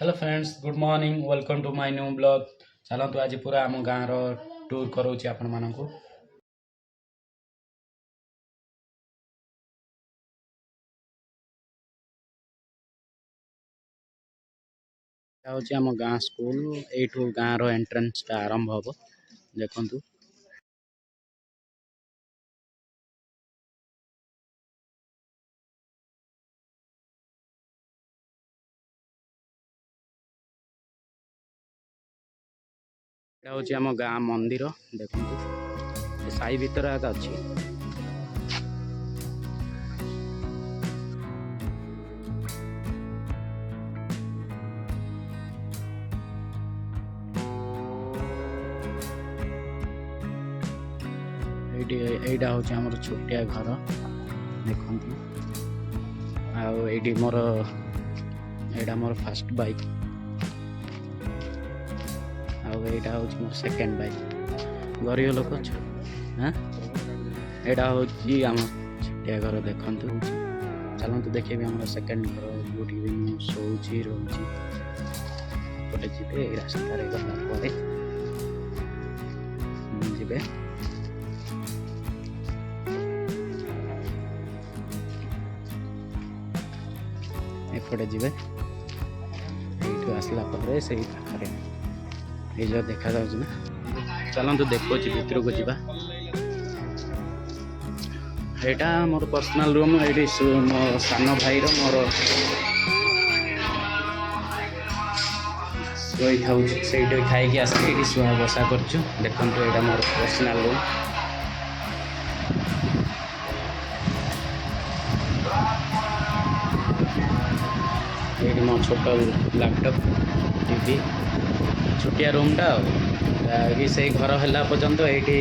Hello friends good morning welcome to my new blog. चलतु आज पूरा आम गाँव टूर करोची आपण मानकु। होची आम गाँ स्कूल एठू गाँ रो एंट्रेंस टा आरंभ हबो देखंतु। एटा होची आम गाँ मंदिर देखंतु ए साई भीतर आका अछि। एटा होची हमर छोटिया घर देखंतु। आ एडी मोर एडा मोर फर्स्ट बाइक आउटा हूँ मोर सेकेंड बाइक गरीब लोक हाँ एटा हूँ आम छोटिया घर देखते चलते देखे आम सेकेंड घर जो शोची रोचे जी रास्तार गला जी एपटे जी आसला से पाखे ये जो देखा ना चलते देखो भितर को जीवा। यहाँ मोर पर्सनल रूम ये मो सान भाई मोर से खाई आसिक शुआ बसा कर देखो यहाँ मोर पर्सनल रूम। ये मो छोट लैपटॉप टीवी छोटिया रूम टा कि से घर है पर्यंत ये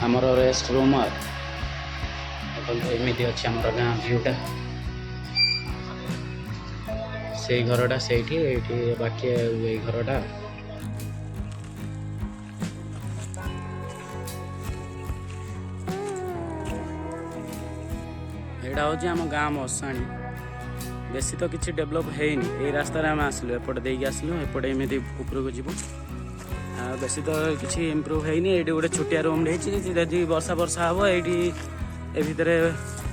आमर रेस्ट रूम एमती अच्छी आम गाँ भ्यूटा से घरटा से बाकी ये घरटा यहाँ हूँ आम गाँ मशाणी बेसी तो किसी डेभलप है ये रास्तार आम आसलु एपटे देकी आसलु एपटे एमती उपरको जीवु बेसी तो किसी इम्प्रूव है ये गोटे छोटिया रूम जी वर्षा वर्षा हम ये भितर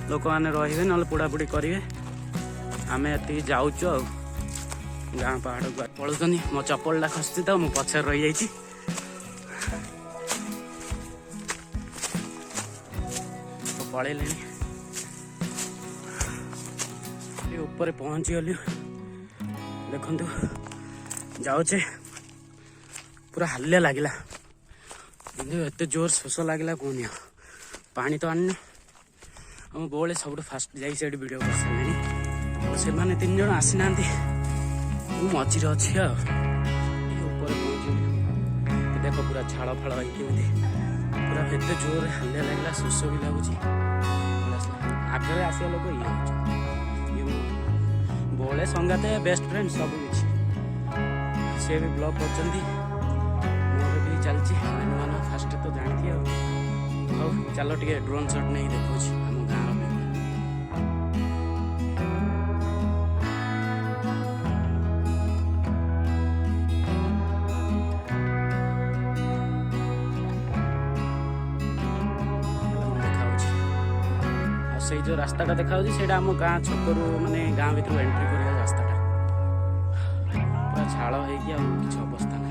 लोक मैंने रे ना पोड़ापोड़ी करेंगे आम ये जाऊँ गाँ पहाड़ को पलुन मो चप्पलटा खसी तो मुझे पछार रही जाइए पलैले ऊपर पहुँची गली देखु जाऊे पूरा हालिया लगे एत जोर शोष लगे कहनी पानी तो आनी आम बोले सब फास्ट जा वीडियो कर सारे से मैंने 3 जन आसी ना मझे अच्छी ऊपर पहुँच देख पूरा झाड़ फाड़ केमी पूरा एत जोर हालिया लगे शोष भी लगुच आगे आसा लोक ये बोले संगाते बेस्ट फ्रेंड सब किसी सी भी ब्लॉग कर मोर भी चलती नुआ नुआ फास्ट तो जानती हो चलो टे ड्रोन शॉट नहीं देखो आम गाँव से जो रास्ता देखा से आम गाँ छकरू माने गाँ भर एंट्री कर रास्ता पूरा झाड़ हो अवस्था ना